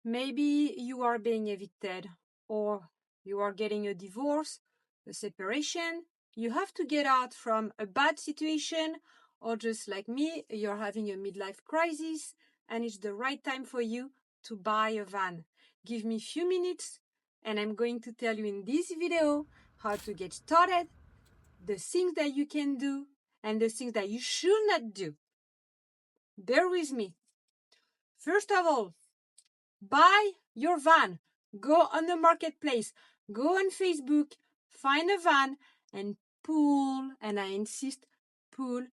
Maybe you are being evicted, or you are getting a divorce, a separation. You have to get out from a bad situation, or just like me, you're having a midlife crisis and it's the right time for you to buy a van. Give me a few minutes and I'm going to tell you in this video how to get started, the things that you can do and the things that you should not do. Bear with me. First of all, buy your van. Go on the marketplace. Go on Facebook. Find a van and pull, and I insist, pull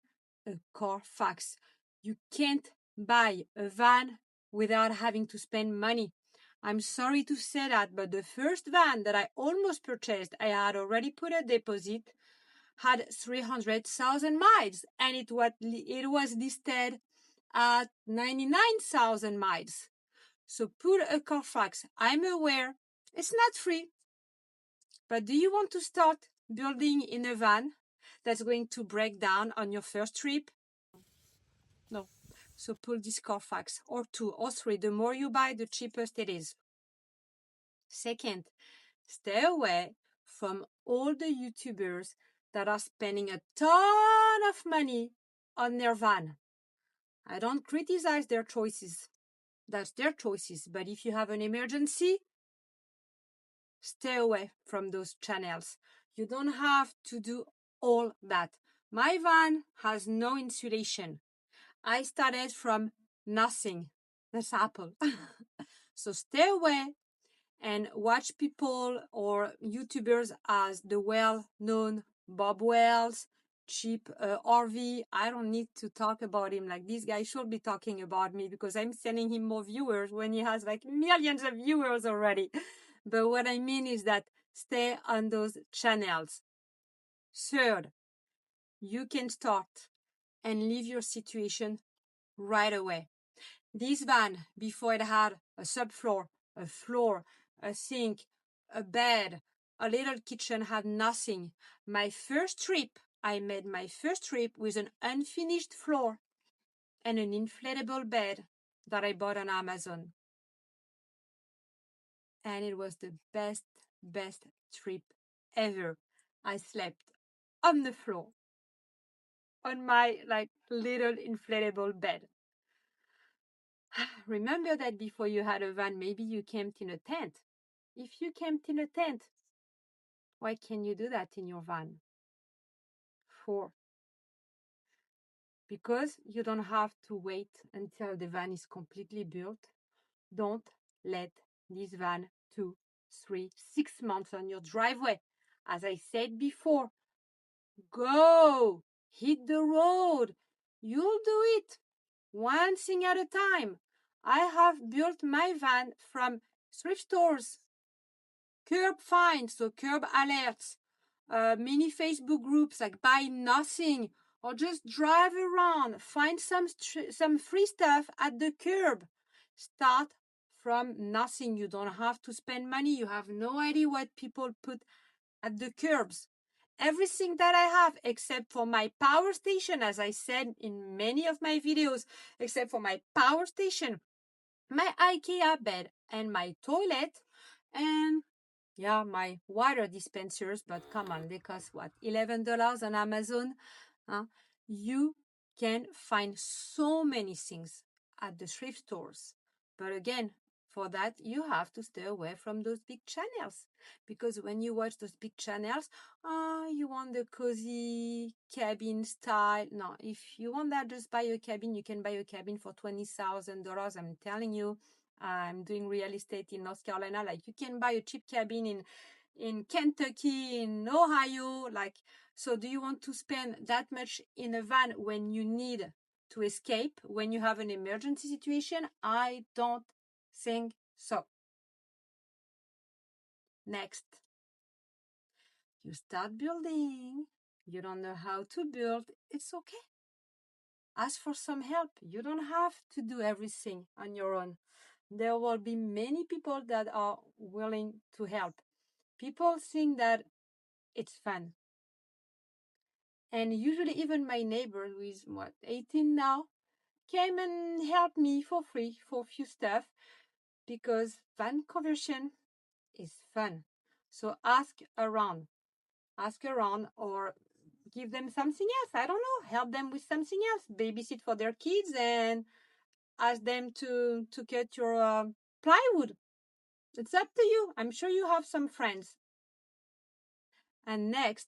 a Carfax. You can't buy a van without having to spend money. I'm sorry to say that, but the first van that I almost purchased, I had already put a deposit, had 300,000 miles, and it was listed at 99,000 miles. So put a Carfax. I'm aware it's not free, but do you want to start building in a van that's going to break down on your first trip? No. So pull this Carfax, or 2 or 3. The more you buy, the cheapest it is. Second, stay away from all the YouTubers that are spending a ton of money on their van. I don't criticize their choices. That's their choices. But if you have an emergency, stay away from those channels. You don't have to do all that. My van has no insulation. I started from nothing. That's Apple. So stay away and watch people or YouTubers as the well-known Bob Wells, cheap RV. I don't need to talk about him. Like, this guy should be talking about me because I'm sending him more viewers when he has like millions of viewers already. But what I mean is that stay on those channels. Third, you can start and leave your situation right away. This van, before it had a subfloor, a floor, a sink, a bed, a little kitchen, had nothing. I made my first trip with an unfinished floor and an inflatable bed that I bought on Amazon. And it was the best trip ever. I slept on the floor, on my like little inflatable bed. Remember that before you had a van, maybe you camped in a tent. If you camped in a tent, why can't you do that in your van? 4, because you don't have to wait until the van is completely built. Don't let this van 2, 3, 6 months on your driveway. As I said before, go, hit the road. You'll do it one thing at a time. I have built my van from thrift stores, curb finds, so curb alerts, mini Facebook groups like Buy Nothing, or just drive around, find some free stuff at the curb. Start from nothing. You don't have to spend money. You have no idea what people put at the curbs. Everything that I have, except for my power station, as I said in many of my videos, except for my power station, my IKEA bed, and my toilet, and yeah, my water dispensers, but come on, they cost what, $11 on Amazon? You can find so many things at the thrift stores. But again, for that, you have to stay away from those big channels. Because when you watch those big channels, you want the cozy cabin style. No, if you want that, just buy a cabin. You can buy a cabin for $20,000. I'm telling you, I'm doing real estate in North Carolina. Like, you can buy a cheap cabin in Kentucky, in Ohio. Like, so do you want to spend that much in a van when you need to escape, when you have an emergency situation? I don't think so. Next, you start building. You don't know how to build. It's okay. Ask for some help. You don't have to do everything on your own. There will be many people that are willing to help. People think that it's fun. And usually even my neighbor, who is 18 now, came and helped me for free for a few stuff. because van conversion is fun. So ask around, or give them something else. I don't know, help them with something else, babysit for their kids, and ask them to cut your plywood. It's up to you. I'm sure you have some friends. And next,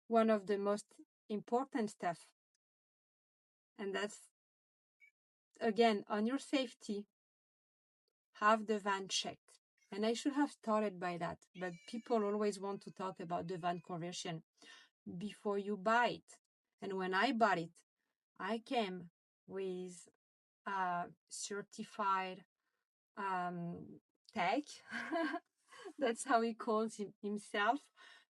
one of the most important stuff, and that's again on your safety, have the van checked. And I should have started by that, but people always want to talk about the van conversion before you buy it. And when I bought it, I came with a certified tech. That's how he calls himself.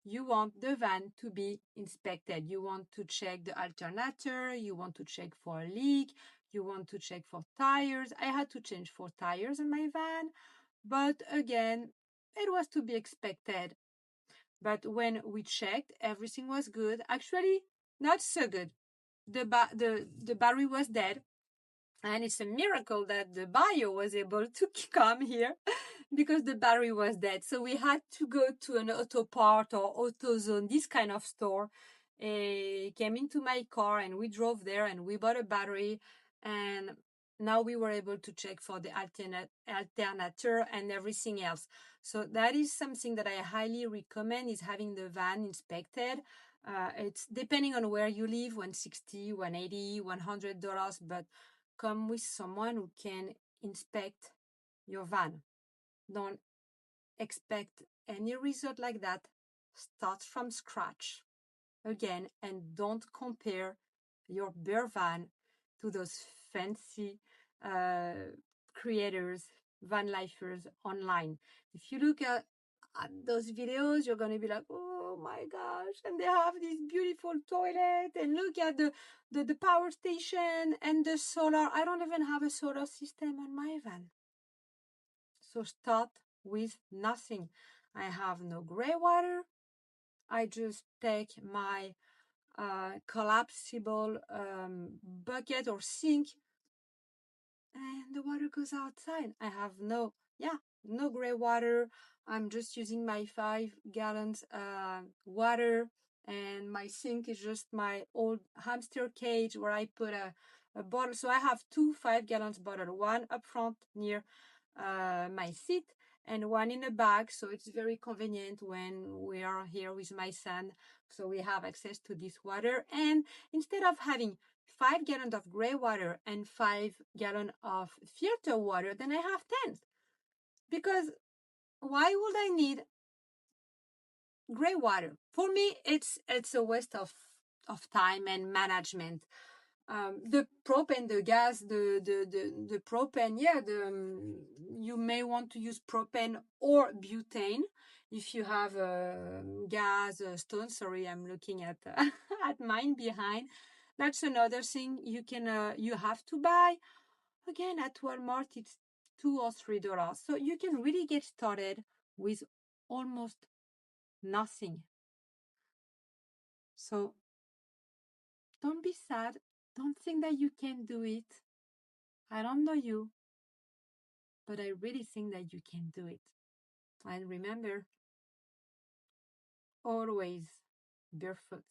You want the van to be inspected. You want to check the alternator. You want to check for a leak. You want to check for tires. I had to change 4 tires in my van, but again, it was to be expected. But when we checked, everything was good. Actually, not so good. The battery was dead. And it's a miracle that the buyer was able to come here because the battery was dead. So we had to go to an auto part or AutoZone, this kind of store. Came into my car and we drove there and we bought a battery. And now we were able to check for the alternator and everything else. So that is something that I highly recommend, is having the van inspected. It's depending on where you live, $160, $180, $100, but come with someone who can inspect your van. Don't expect any result like that. Start from scratch again, and don't compare your bare van to those fancy creators, van lifers online. If you look at those videos, you're going to be like, oh my gosh, and they have this beautiful toilet, and look at the power station and the solar. I don't even have a solar system on my van. So start with nothing. I have no gray water. I just take my collapsible bucket or sink, and the water goes outside. I have no gray water. I'm just using my 5 gallons water, and my sink is just my old hamster cage where I put a bottle. So I have 2 5 gallons bottle, one up front near my seat and one in the back. So it's very convenient when we are here with my son. So we have access to this water. And instead of having 5 gallons of gray water and 5 gallons of filter water, then I have 10. Because why would I need gray water? For me, it's a waste of time and management. The propane, the gas, the propane, you may want to use propane or butane if you have a gas stone. Sorry, I'm looking at at mine behind. That's another thing you have to buy. Again, at Walmart, it's $2 or $3. So you can really get started with almost nothing. So don't be sad. Don't think that you can do it. I don't know you, but I really think that you can do it. And remember, always barefoot.